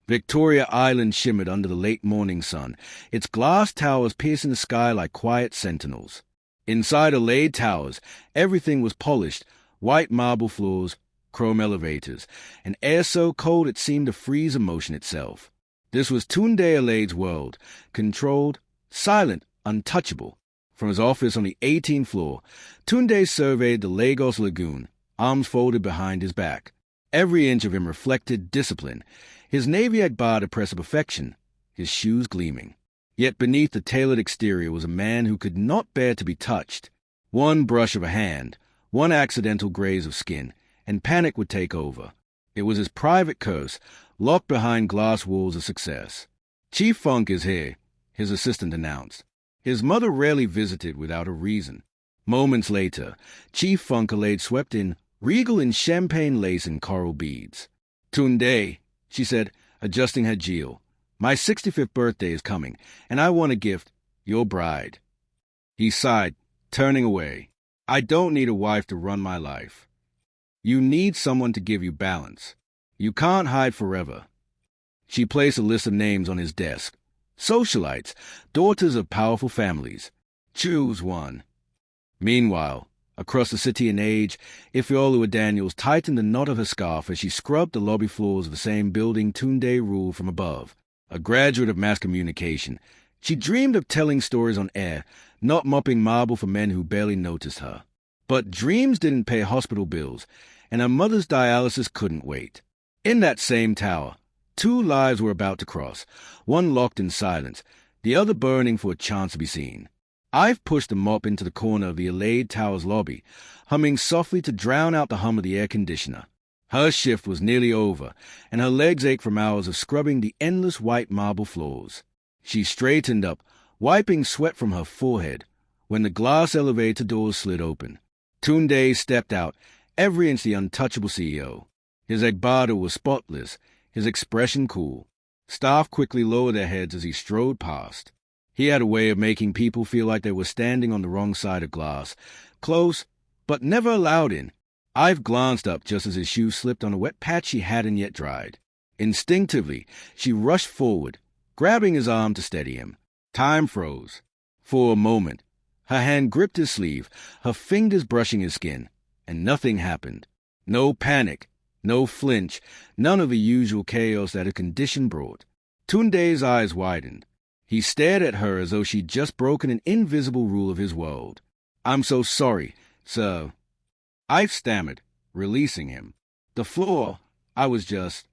Victoria Island shimmered under the late morning sun, its glass towers piercing the sky like quiet sentinels. Inside Alade Towers, everything was polished, white marble floors, chrome elevators, and air so cold it seemed to freeze emotion itself. This was Tunde Alade's world, controlled, silent, untouchable. From his office on the 18th floor, Tunde surveyed the Lagos Lagoon, arms folded behind his back. Every inch of him reflected discipline, his navy Agba to press of perfection, his shoes gleaming. Yet beneath the tailored exterior was a man who could not bear to be touched. One brush of a hand, one accidental graze of skin, and panic would take over. It was his private curse, locked behind glass walls of success. "Chief Funk is here," his assistant announced. His mother rarely visited without a reason. Moments later, Chief Funk Alade swept in, regal in champagne lace and coral beads. "Tunde," she said, adjusting her jewel. "My 65th birthday is coming, and I want a gift, your bride." He sighed, turning away. "I don't need a wife to run my life. You need someone to give you balance. You can't hide forever." She placed a list of names on his desk. Socialites, daughters of powerful families. Choose one. Meanwhile, across the city in age, Ifeoluwa Daniels tightened the knot of her scarf as she scrubbed the lobby floors of the same building Tunde ruled from above. A graduate of mass communication, she dreamed of telling stories on air, not mopping marble for men who barely noticed her. But dreams didn't pay hospital bills, and her mother's dialysis couldn't wait. In that same tower, two lives were about to cross, one locked in silence, the other burning for a chance to be seen. I've pushed the mop into the corner of the Alade Tower's lobby, humming softly to drown out the hum of the air conditioner. Her shift was nearly over, and her legs ached from hours of scrubbing the endless white marble floors. She straightened up, wiping sweat from her forehead, when the glass elevator doors slid open. Tunde stepped out, every inch the untouchable CEO. His Agbada was spotless, his expression cool. Staff quickly lowered their heads as he strode past. He had a way of making people feel like they were standing on the wrong side of glass, close, but never allowed in. I've glanced up just as his shoe slipped on a wet patch she hadn't yet dried. Instinctively, she rushed forward, grabbing his arm to steady him. Time froze. For a moment, her hand gripped his sleeve, her fingers brushing his skin, and nothing happened. No panic, no flinch, none of the usual chaos that a condition brought. Tunde's eyes widened. He stared at her as though she'd just broken an invisible rule of his world. "I'm so sorry, sir." I stammered, releasing him. "The floor, I was just—"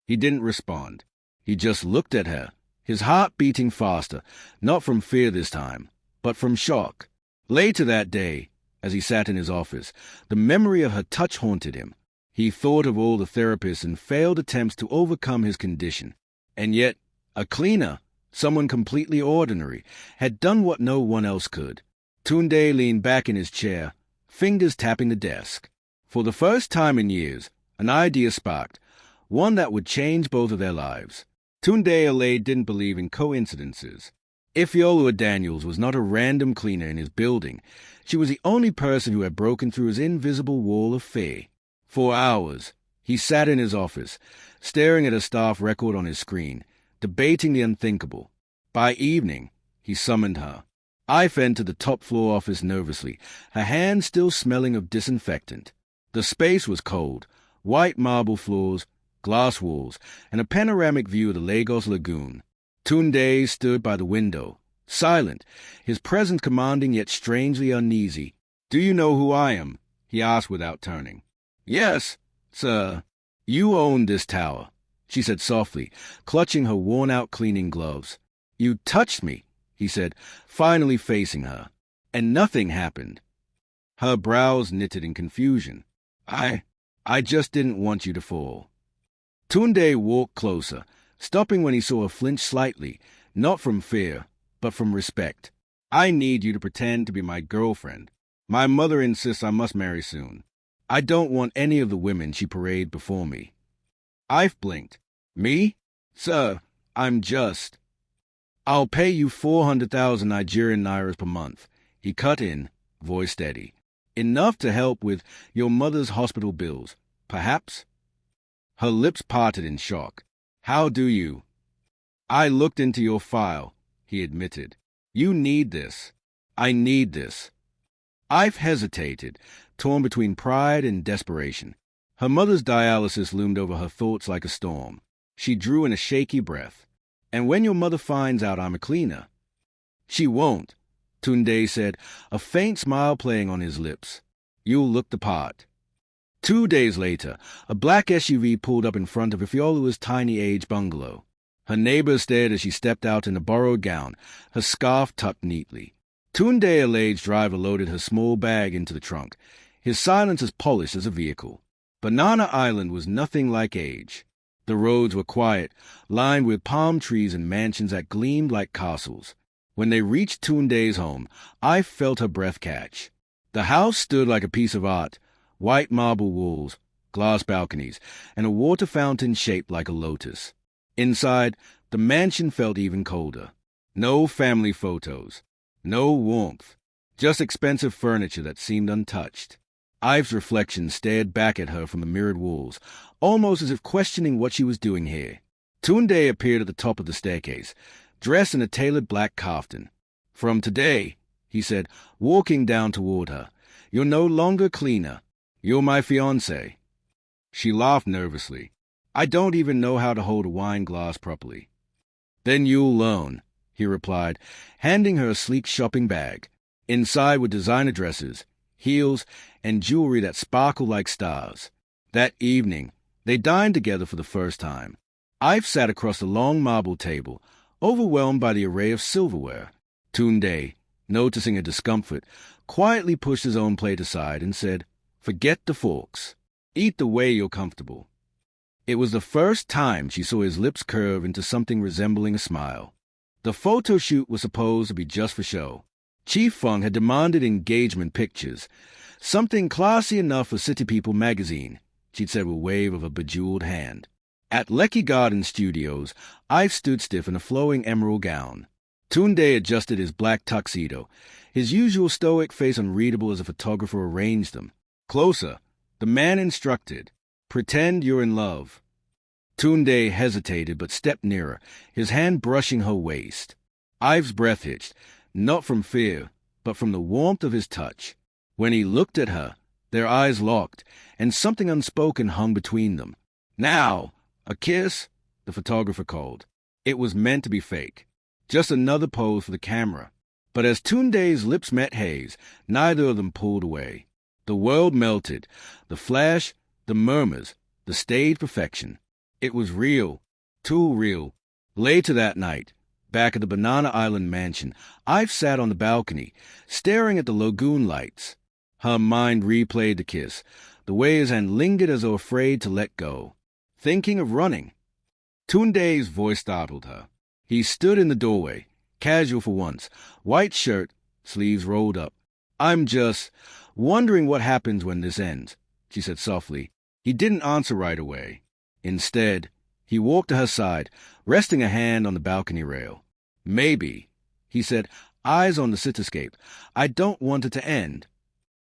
He didn't respond. He just looked at her, his heart beating faster, not from fear this time, but from shock. Later that day, as he sat in his office, the memory of her touch haunted him. He thought of all the therapists and failed attempts to overcome his condition. And yet, a cleaner, someone completely ordinary, had done what no one else could. Tunde leaned back in his chair, fingers tapping the desk. For the first time in years, an idea sparked, one that would change both of their lives. Tunde Alade didn't believe in coincidences. Ifeoluwa Daniels was not a random cleaner in his building. She was the only person who had broken through his invisible wall of fear. For hours, he sat in his office, staring at a staff record on his screen, debating the unthinkable. By evening, he summoned her. Ife entered the top-floor office nervously, her hands still smelling of disinfectant. The space was cold, white marble floors, glass walls, and a panoramic view of the Lagos Lagoon. Tunde stood by the window, silent, his presence commanding yet strangely uneasy. "Do you know who I am?" he asked without turning. "Yes, sir. You own this tower," she said softly, clutching her worn-out cleaning gloves. "You touched me," he said, finally facing her. And nothing happened. Her brows knitted in confusion. I just didn't want you to fall." Tunde walked closer, stopping when he saw her flinch slightly, not from fear, but from respect. "I need you to pretend to be my girlfriend. My mother insists I must marry soon. I don't want any of the women she paraded before me." I've blinked. "Me? Sir, I'm just—" "I'll pay you 400,000 Nigerian nairas per month," he cut in, voice steady. "Enough to help with your mother's hospital bills, perhaps?" Her lips parted in shock. How do you? I looked into your file, he admitted. You need this. I need this. I've hesitated, torn between pride and desperation. Her mother's dialysis loomed over her thoughts like a storm. She drew in a shaky breath. And when your mother finds out I'm a cleaner? She won't, Tunde said, a faint smile playing on his lips. You'll look the part. 2 days later, a black SUV pulled up in front of Ifeoluwa's tiny age bungalow. Her neighbors stared as she stepped out in a borrowed gown, her scarf tucked neatly. Tunde Alade's driver loaded her small bag into the trunk, his silence as polished as a vehicle. Banana Island was nothing like Age. The roads were quiet, lined with palm trees and mansions that gleamed like castles. When they reached Tunde's home, I felt her breath catch. The house stood like a piece of art, white marble walls, glass balconies, and a water fountain shaped like a lotus. Inside, the mansion felt even colder. No family photos, no warmth, just expensive furniture that seemed untouched. Ive's reflection stared back at her from the mirrored walls, almost as if questioning what she was doing here. Tunde appeared at the top of the staircase, dressed in a tailored black kaftan. From today, he said, walking down toward her, you're no longer cleaner. You're my fiancé. She laughed nervously. I don't even know how to hold a wine glass properly. Then you'll learn, he replied, handing her a sleek shopping bag. Inside were designer dresses, heels, and jewelry that sparkled like stars. That evening, they dined together for the first time. Ive sat across the long marble table, overwhelmed by the array of silverware. Tunde, noticing her discomfort, quietly pushed his own plate aside and said, Forget the forks. Eat the way you're comfortable. It was the first time she saw his lips curve into something resembling a smile. The photo shoot was supposed to be just for show. Chief Fung had demanded engagement pictures, something classy enough for City People magazine, she'd said with a wave of a bejeweled hand. At Lecky Garden Studios, Ive stood stiff in a flowing emerald gown. Tunde adjusted his black tuxedo, his usual stoic face unreadable as a photographer arranged them. Closer, the man instructed. Pretend you're in love. Tunde hesitated but stepped nearer, his hand brushing her waist. Ive's breath hitched, not from fear, but from the warmth of his touch. When he looked at her, their eyes locked, and something unspoken hung between them. Now, a kiss, the photographer called. It was meant to be fake. Just another pose for the camera. But as Tunde's lips met Hayes, neither of them pulled away. The world melted, the flash, the murmurs, the staged perfection. It was real, too real. Later that night, back at the Banana Island mansion, Ive sat on the balcony, staring at the lagoon lights. Her mind replayed the kiss, the way his hand lingered as though afraid to let go, thinking of running. Tunde's voice startled her. He stood in the doorway, casual for once, white shirt, sleeves rolled up. I'm just wondering what happens when this ends, she said softly. He didn't answer right away. Instead, he walked to her side, resting a hand on the balcony rail. Maybe, he said, eyes on the cityscape. I don't want it to end.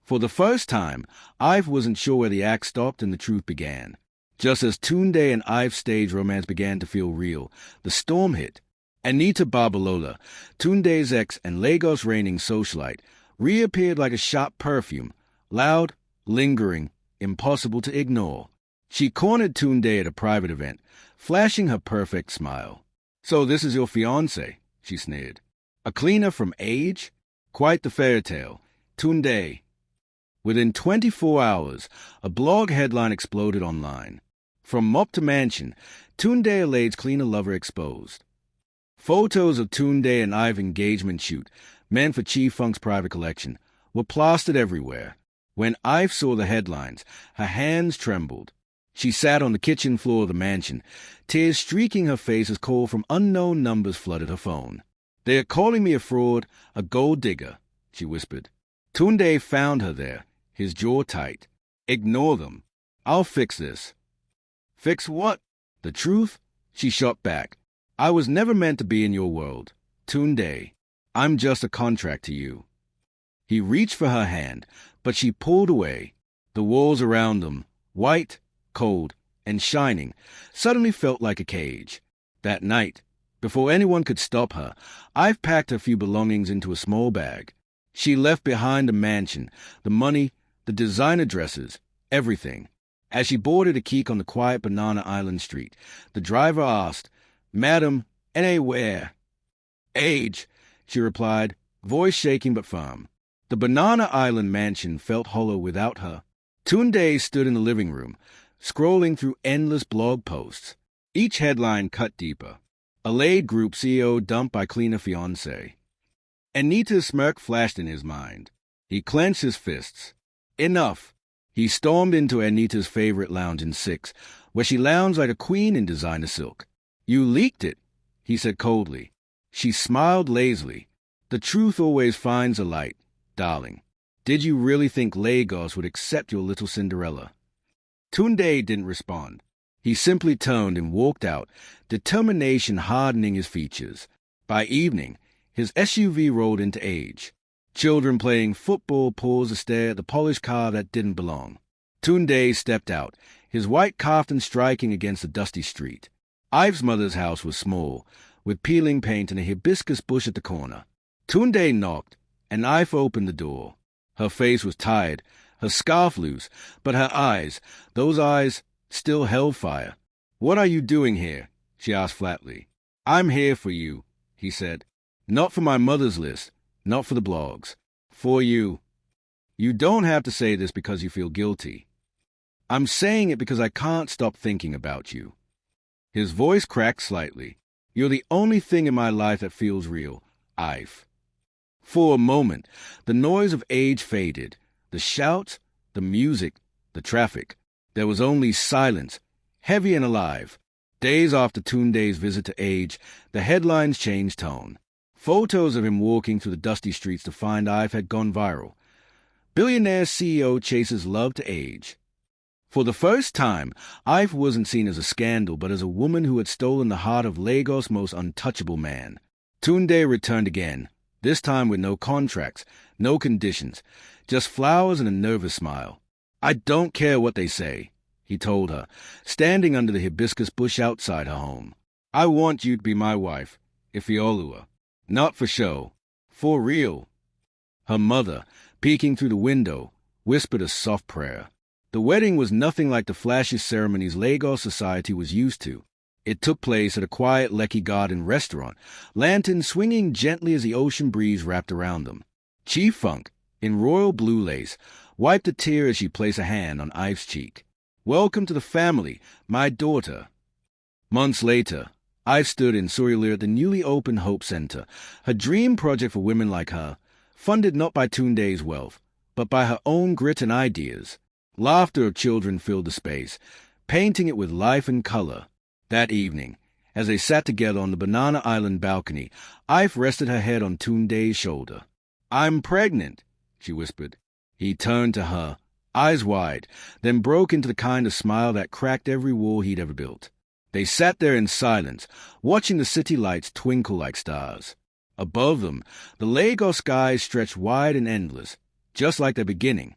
For the first time, Ive wasn't sure where the act stopped and the truth began. Just as Tunde and Ive's stage romance began to feel real, the storm hit. Anita Babalola, Tunde's ex and Lagos reigning socialite, reappeared like a shot perfume, loud, lingering, impossible to ignore. She cornered Tunde at a private event, flashing her perfect smile. So this is your fiancé, she sneered. A cleaner from Age? Quite the fairy tale. Tunde. Within 24 hours, a blog headline exploded online. From mop to mansion, Tunde Alade's cleaner lover exposed. Photos of Tunde and Ive's engagement shoot, meant for Chief Funk's private collection, were plastered everywhere. When Ive saw the headlines, her hands trembled. She sat on the kitchen floor of the mansion, tears streaking her face as calls from unknown numbers flooded her phone. They are calling me a fraud, a gold digger, she whispered. Tunde found her there, his jaw tight. Ignore them. I'll fix this. Fix what? The truth? She shot back. I was never meant to be in your world. Tunde, I'm just a contract to you. He reached for her hand, but she pulled away. The walls around them, white, cold, and shining, suddenly felt like a cage. That night, before anyone could stop her, Ive packed her few belongings into a small bag. She left behind a mansion, the money, the designer dresses, everything. As she boarded a keek on the quiet Banana Island street, the driver asked, "Madam, anywhere?" "Age," she replied, voice shaking but firm. The Banana Island mansion felt hollow without her. Tunde stood in the living room, scrolling through endless blog posts. Each headline cut deeper. Allayed Group CEO dumped by cleaner fiancé. Anita's smirk flashed in his mind. He clenched his fists. Enough. He stormed into Anita's favorite lounge in 6, where she lounged like a queen in designer silk. "You leaked it," he said coldly. She smiled lazily. "The truth always finds a light, darling. Did you really think Lagos would accept your little Cinderella?" Tunde didn't respond. He simply turned and walked out, determination hardening his features. By evening, his SUV rolled into Age. Children playing football paused to stare at the polished car that didn't belong. Tunde stepped out, his white kaftan striking against the dusty street. Ive's mother's house was small, with peeling paint and a hibiscus bush at the corner. Tunde knocked, and Ive opened the door. Her face was tired, her scarf loose, but her eyes, those eyes, still held fire. "What are you doing here?" she asked flatly. "I'm here for you," he said. "Not for my mother's list, not for the blogs. For you. You don't have to say this because you feel guilty. I'm saying it because I can't stop thinking about you." His voice cracked slightly. "You're the only thing in my life that feels real, Ive." For a moment, the noise of Age faded. The shouts, the music, the traffic. There was only silence, heavy and alive. Days after Tunde's visit to Age, the headlines changed tone. Photos of him walking through the dusty streets to find Ive had gone viral. Billionaire CEO chases love to Age. For the first time, Ive wasn't seen as a scandal, but as a woman who had stolen the heart of Lagos' most untouchable man. Tunde returned again, this time with no contracts, no conditions, just flowers and a nervous smile. "I don't care what they say," he told her, standing under the hibiscus bush outside her home. "I want you to be my wife, Ifeoluwa. Not for show. For real." Her mother, peeking through the window, whispered a soft prayer. The wedding was nothing like the flashy ceremonies Lagos society was used to. It took place at a quiet Lekki Garden restaurant, lanterns swinging gently as the ocean breeze wrapped around them. Chief Funk, in royal blue lace, wiped a tear as she placed a hand on Ive's cheek. "Welcome to the family, my daughter." Months later, Ive stood in Surulere at the newly opened Hope Center, her dream project for women like her, funded not by Tunde's wealth, but by her own grit and ideas. Laughter of children filled the space, painting it with life and color. That evening, as they sat together on the Banana Island balcony, Ive rested her head on Tunde's shoulder. "I'm pregnant," she whispered. He turned to her, eyes wide, then broke into the kind of smile that cracked every wall he'd ever built. They sat there in silence, watching the city lights twinkle like stars. Above them, the Lagos skies stretched wide and endless, just like their beginning.